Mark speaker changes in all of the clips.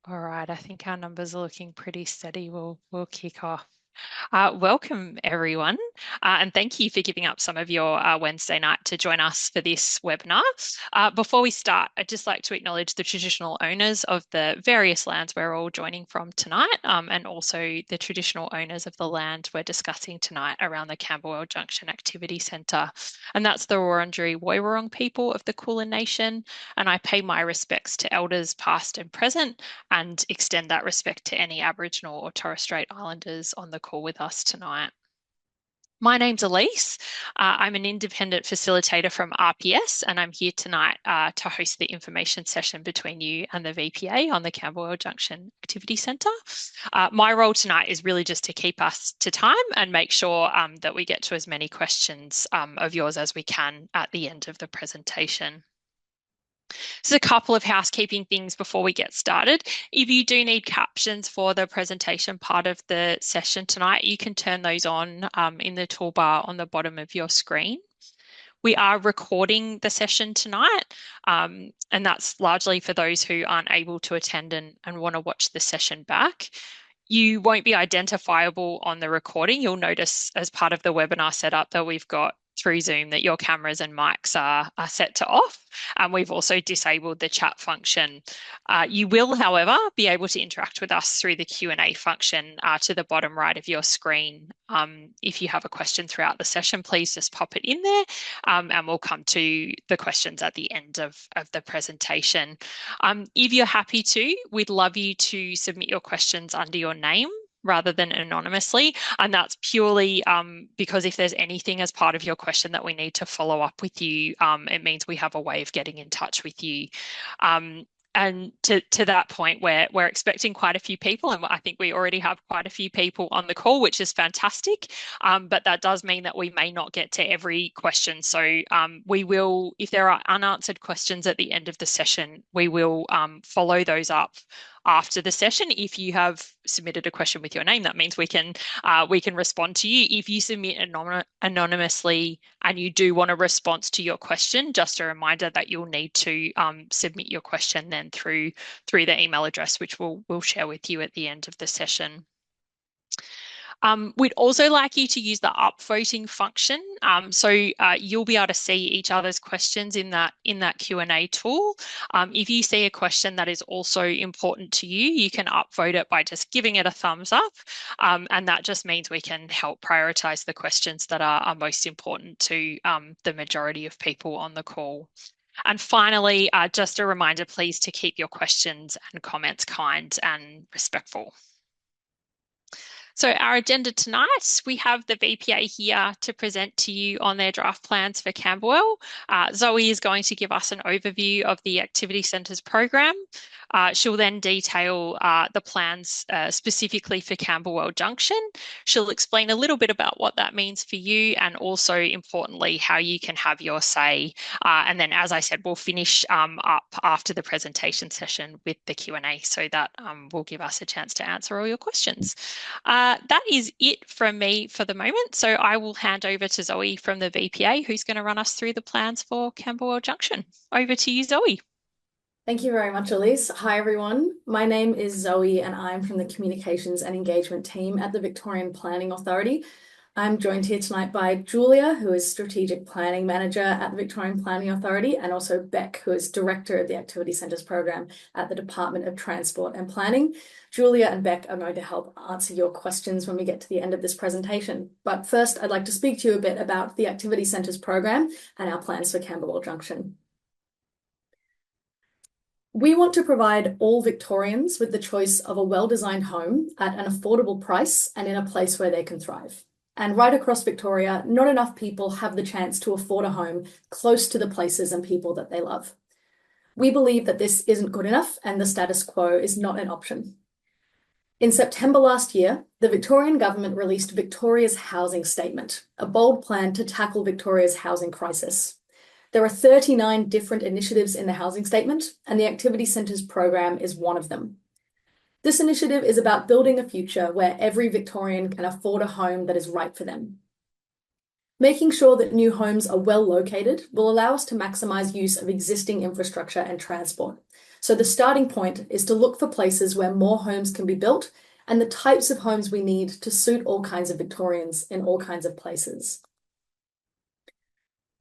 Speaker 1: All right, I think our numbers are looking pretty steady. We'll kick off. Welcome, everyone, and thank you for giving up some of your Wednesday night to join us for this webinar. Before we start, I'd just like to acknowledge the traditional owners of the various lands we're all joining from tonight, and also the traditional owners of the land we're discussing tonight around the Camberwell Junction Activity Centre. And that's the Wurundjeri Woiwurrung people of the Kulin Nation. And I pay my respects to elders past and present and extend that respect to any Aboriginal or Torres Strait Islanders on the call with us tonight. My name's Elise. I'm an independent facilitator from RPS, and I'm here tonight to host the information session between you and the VPA on the Camberwell Junction Activity Centre. My role tonight is really just to keep us to time and make sure that we get to as many questions of yours as we can at the end of the presentation. Just a couple of housekeeping things before we get started. If you do need captions for the presentation part of the session tonight, you can turn those on in the toolbar on the bottom of your screen. We are recording the session tonight, and that's largely for those who aren't able to attend and want to watch the session back. You won't be identifiable on the recording. You'll notice as part of the webinar setup that we've got through Zoom that your cameras and mics are set to off. And we've also disabled the chat function. You will, however, be able to interact with us through the Q&A function to the bottom right of your screen. If you have a question throughout the session, please just pop it in there and we'll come to the questions at the end of the presentation. If you're happy to, we'd love you to submit your questions under your name rather than anonymously. And that's purely because if there's anything as part of your question that we need to follow up with you, it means we have a way of getting in touch with you. And to that point, we're expecting quite a few people, and I think we already have quite a few people on the call, which is fantastic. But that does mean that we may not get to every question. So we will, if there are unanswered questions at the end of the session, we will follow those up after the session. If you have submitted a question with your name, that means we can respond to you. If you submit anonymously and you do want a response to your question, just a reminder that you'll need to submit your question then through the email address, which we'll share with you at the end of the session. We'd also like you to use the upvoting function. So you'll be able to see each other's questions in that Q&A tool. If you see a question that is also important to you, you can upvote it by just giving it a thumbs up. And that just means we can help prioritize the questions that are most important to the majority of people on the call. And finally, just a reminder, please, to keep your questions and comments kind and respectful. So our agenda tonight, we have the VPA here to present to you on their draft plans for Camberwell. Zoe is going to give us an overview of the Activity Centres program. She'll then detail the plans specifically for Camberwell Junction. She'll explain a little bit about what that means for you and also, importantly, how you can have your say. And then, as I said, we'll finish up after the presentation session with the Q&A so that will give us a chance to answer all your questions. That is it from me for the moment. So I will hand over to Zoe from the VPA, who's going to run us through the plans for Camberwell Junction. Over to you, Zoe.
Speaker 2: Thank you very much, Elise. Hi, everyone. My name is Zoe and I'm from the Communications and Engagement team at the Victorian Planning Authority. I'm joined here tonight by Julia, who is Strategic Planning Manager at the Victorian Planning Authority, and also Beck, who is Director of the Activity Centres Program at the Department of Transport and Planning. Julia and Beck are going to help answer your questions when we get to the end of this presentation. But first, I'd like to speak to you a bit about the Activity Centres Program and our plans for Camberwell Junction. We want to provide all Victorians with the choice of a well-designed home at an affordable price and in a place where they can thrive. And right across Victoria, not enough people have the chance to afford a home close to the places and people that they love. We believe that this isn't good enough and the status quo is not an option. In September last year, the Victorian government released Victoria's Housing Statement, a bold plan to tackle Victoria's housing crisis. There are 39 different initiatives in the housing statement, and the Activity Centres program is one of them. This initiative is about building a future where every Victorian can afford a home that is right for them. Making sure that new homes are well located will allow us to maximise use of existing infrastructure and transport. So the starting point is to look for places where more homes can be built and the types of homes we need to suit all kinds of Victorians in all kinds of places.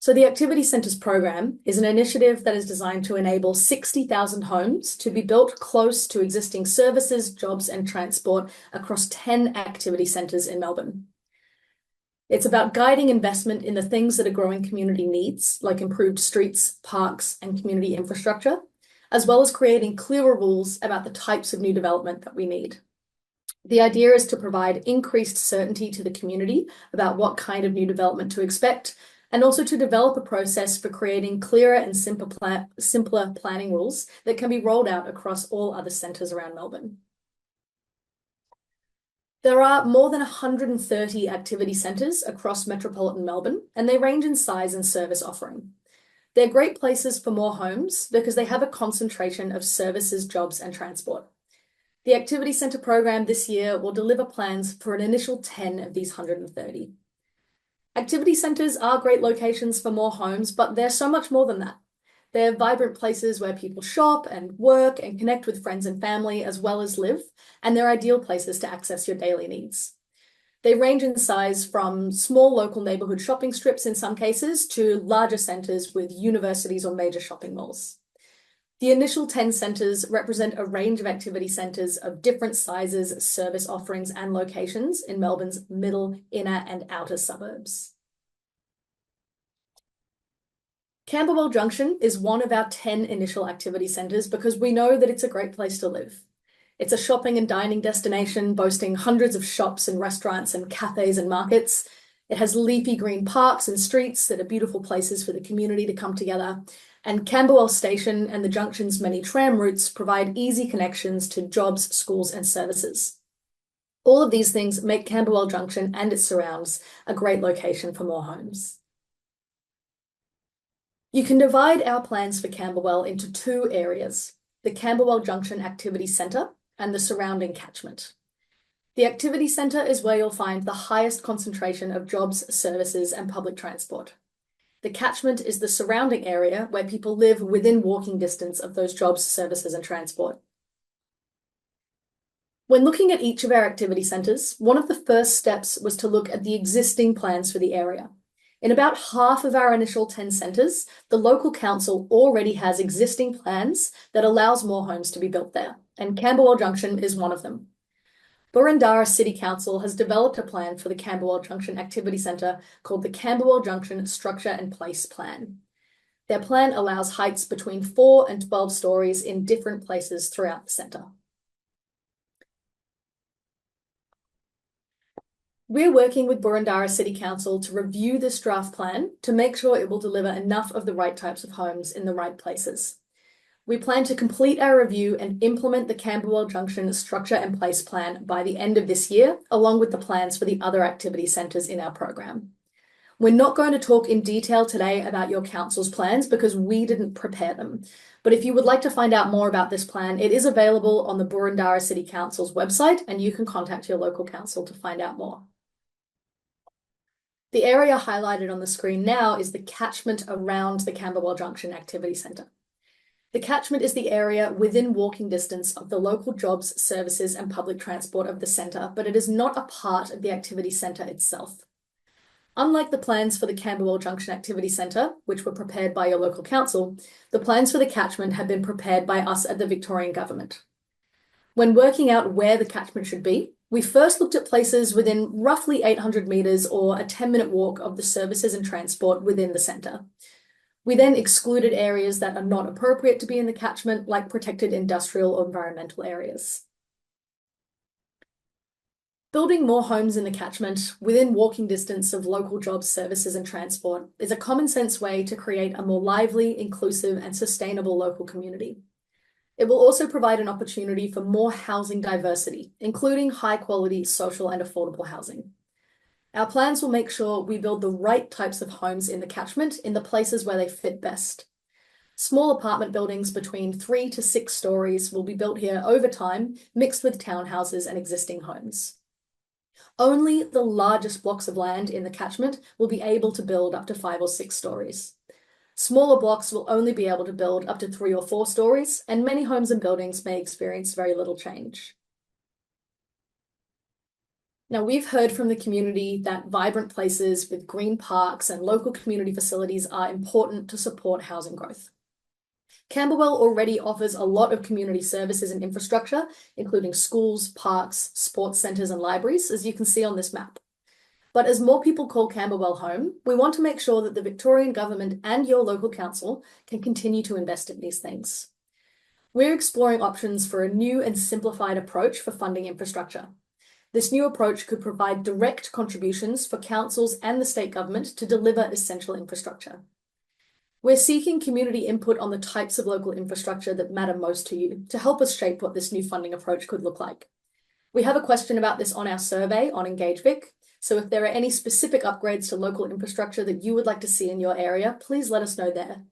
Speaker 2: So the Activity Centres program is an initiative that is designed to enable 60,000 homes to be built close to existing services, jobs and transport across 10 activity centres in Melbourne. It's about guiding investment in the things that a growing community needs, like improved streets, parks and community infrastructure, as well as creating clearer rules about the types of new development that we need. The idea is to provide increased certainty to the community about what kind of new development to expect, and also to develop a process for creating clearer and simpler planning rules that can be rolled out across all other centres around Melbourne. There are more than 130 activity centres across metropolitan Melbourne, and they range in size and service offering. They're great places for more homes because they have a concentration of services, jobs and transport. The Activity Centre program this year will deliver plans for an initial 10 of these 130. Activity centres are great locations for more homes, but they're so much more than that. They're vibrant places where people shop and work and connect with friends and family as well as live, and they're ideal places to access your daily needs. They range in size from small local neighbourhood shopping strips in some cases to larger centres with universities or major shopping malls. The initial 10 centres represent a range of activity centres of different sizes, service offerings and locations in Melbourne's middle, inner and outer suburbs. Camberwell Junction is one of our 10 initial activity centres because we know that it's a great place to live. It's a shopping and dining destination boasting hundreds of shops and restaurants and cafes and markets. It has leafy green parks and streets that are beautiful places for the community to come together. And Camberwell Station and the Junction's many tram routes provide easy connections to jobs, schools and services. All of these things make Camberwell Junction and its surrounds a great location for more homes. You can divide our plans for Camberwell into two areas, the Camberwell Junction Activity Centre and the surrounding catchment. The Activity Centre is where you'll find the highest concentration of jobs, services and public transport. The catchment is the surrounding area where people live within walking distance of those jobs, services and transport. When looking at each of our activity centres, one of the first steps was to look at the existing plans for the area. In about half of our initial 10 centres, the local council already has existing plans that allows more homes to be built there, and Camberwell Junction is one of them. Boroondara City Council has developed a plan for the Camberwell Junction Activity Centre called the Camberwell Junction Structure and Place Plan. Their plan allows heights between 4 and 12 stories in different places throughout the centre. We're working with Boroondara City Council to review this draft plan to make sure it will deliver enough of the right types of homes in the right places. We plan to complete our review and implement the Camberwell Junction Structure and Place Plan by the end of this year, along with the plans for the other activity centres in our program. We're not going to talk in detail today about your council's plans because we didn't prepare them. But if you would like to find out more about this plan, it is available on the Boroondara City Council's website, and you can contact your local council to find out more. The area highlighted on the screen now is the catchment around the Camberwell Junction Activity Centre. The catchment is the area within walking distance of the local jobs, services and public transport of the centre, but it is not a part of the activity centre itself. Unlike the plans for the Camberwell Junction Activity Centre, which were prepared by your local council, the plans for the catchment have been prepared by us at the Victorian Government. When working out where the catchment should be, we first looked at places within roughly 800 metres or a 10-minute walk of the services and transport within the centre. We then excluded areas that are not appropriate to be in the catchment, like protected industrial or environmental areas. Building more homes in the catchment within walking distance of local jobs, services and transport is a common sense way to create a more lively, inclusive and sustainable local community. It will also provide an opportunity for more housing diversity, including high quality social and affordable housing. Our plans will make sure we build the right types of homes in the catchment in the places where they fit best. Small apartment buildings between 3 to 6 stories will be built here over time, mixed with townhouses and existing homes. Only the largest blocks of land in the catchment will be able to build up to 5 or 6 stories. Smaller blocks will only be able to build up to 3 or 4 stories, and many homes and buildings may experience very little change. Now, we've heard from the community that vibrant places with green parks and local community facilities are important to support housing growth. Camberwell already offers a lot of community services and infrastructure, including schools, parks, sports centres and libraries, as you can see on this map. But as more people call Camberwell home, we want to make sure that the Victorian government and your local council can continue to invest in these things. We're exploring options for a new and simplified approach for funding infrastructure. This new approach could provide direct contributions for councils and the state government to deliver essential infrastructure. We're seeking community input on the types of local infrastructure that matter most to you to help us shape what this new funding approach could look like. We have a question about this on our survey on EngageVic, so if there are any specific upgrades to local infrastructure that you would like to see in your area, please let us know there.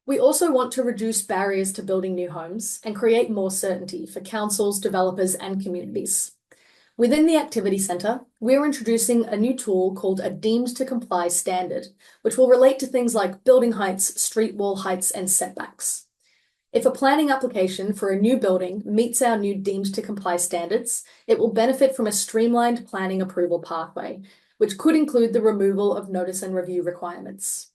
Speaker 2: We also want to reduce barriers to building new homes and create more certainty for councils, developers, and communities. Within the Activity Centre, we're introducing a new tool called a Deemed to Comply standard, which will relate to things like building heights, street wall heights, and setbacks. If a planning application for a new building meets our new Deemed to Comply standards, it will benefit from a streamlined planning approval pathway, which could include the removal of notice and review requirements.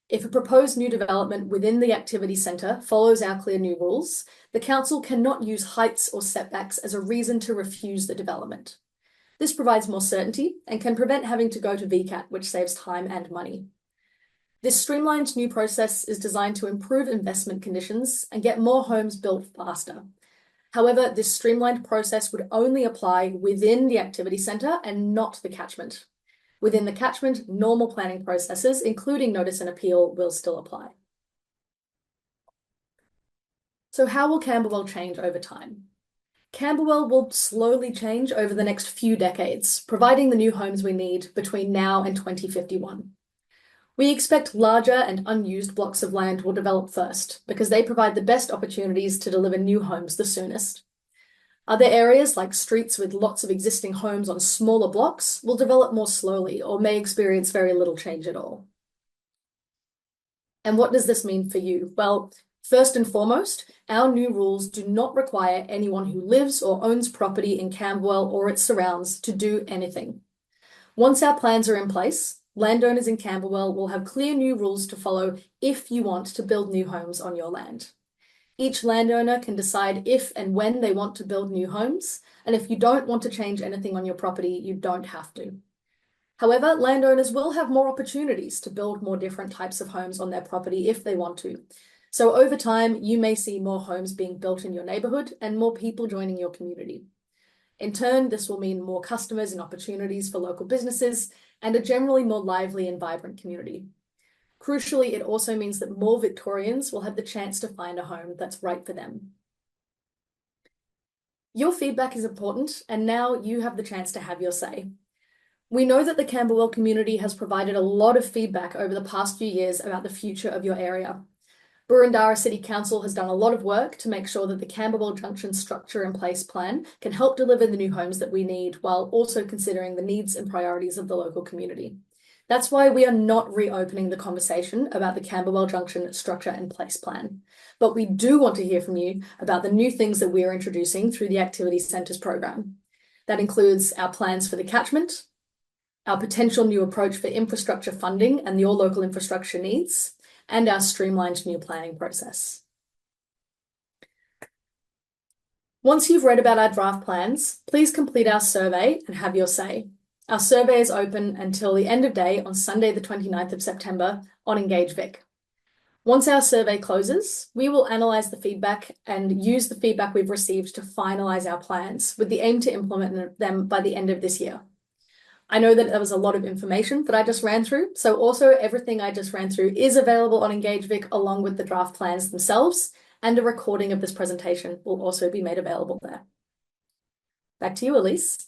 Speaker 2: If a proposed new development within the Activity Centre follows our clear new rules, the council cannot use heights or setbacks as a reason to refuse the development. This provides more certainty and can prevent having to go to VCAT, which saves time and money. This streamlined new process is designed to improve investment conditions and get more homes built faster. However, this streamlined process would only apply within the Activity Centre and not the catchment. Within the catchment, normal planning processes, including notice and appeal, will still apply. So how will Camberwell change over time? Camberwell will slowly change over the next few decades, providing the new homes we need between now and 2051. We expect larger and unused blocks of land will develop first, because they provide the best opportunities to deliver new homes the soonest. Other areas, like streets with lots of existing homes on smaller blocks, will develop more slowly or may experience very little change at all. And what does this mean for you? Well, first and foremost, our new rules do not require anyone who lives or owns property in Camberwell or its surrounds to do anything. Once our plans are in place, landowners in Camberwell will have clear new rules to follow if you want to build new homes on your land. Each landowner can decide if and when they want to build new homes, and if you don't want to change anything on your property, you don't have to. However, landowners will have more opportunities to build more different types of homes on their property if they want to. So over time, you may see more homes being built in your neighbourhood and more people joining your community. In turn, this will mean more customers and opportunities for local businesses and a generally more lively and vibrant community. Crucially, it also means that more Victorians will have the chance to find a home that's right for them. Your feedback is important, and now you have the chance to have your say. We know that the Camberwell community has provided a lot of feedback over the past few years about the future of your area. Boroondara City Council has done a lot of work to make sure that the Camberwell Junction structure and place plan can help deliver the new homes that we need, while also considering the needs and priorities of the local community. That's why we are not reopening the conversation about the Camberwell Junction structure and place plan. But we do want to hear from you about the new things that we are introducing through the Activity Centres program. That includes our plans for the catchment, our potential new approach for infrastructure funding and your local infrastructure needs, and our streamlined new planning process. Once you've read about our draft plans, please complete our survey and have your say. Our survey is open until the end of day on Sunday, the 29th of September on EngageVic. Once our survey closes, we will analyse the feedback and use the feedback we've received to finalise our plans with the aim to implement them by the end of this year. I know that there was a lot of information that I just ran through, so also everything I just ran through is available on EngageVic along with the draft plans themselves, and a recording of this presentation will also be made available there. Back to you, Elise.